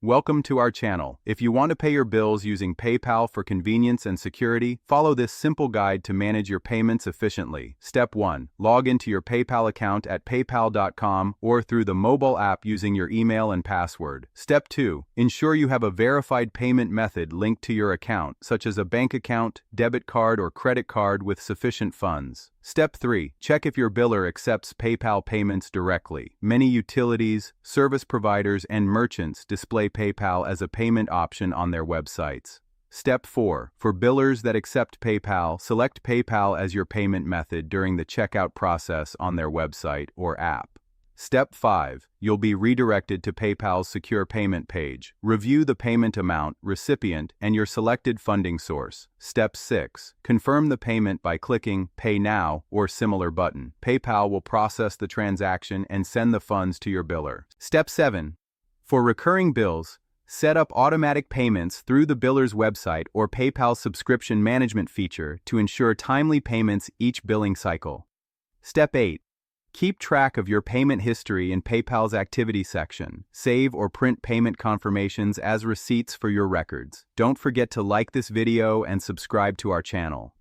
Welcome to our channel. If you want to pay your bills using PayPal for convenience and security, follow this simple guide to manage your payments efficiently. Step 1. Log into your PayPal account at paypal.com or through the mobile app using your email and password. Step 2. Ensure you have a verified payment method linked to your account, such as a bank account, debit card, or credit card with sufficient funds. Step 3. Check if your biller accepts PayPal payments directly. Many utilities, service providers, and merchants display PayPal as a payment option on their websites. Step 4. For billers that accept PayPal, select PayPal as your payment method during the checkout process on their website or app. Step 5. You'll be redirected to PayPal's secure payment page. Review the payment amount, recipient, and your selected funding source. Step 6. Confirm the payment by clicking Pay Now or similar button. PayPal will process the transaction and send the funds to your biller. Step 7. For recurring bills, set up automatic payments through the biller's website or PayPal's subscription management feature to ensure timely payments each billing cycle. Step 8. Keep track of your payment history in PayPal's activity section. Save or print payment confirmations as receipts for your records. Don't forget to like this video and subscribe to our channel.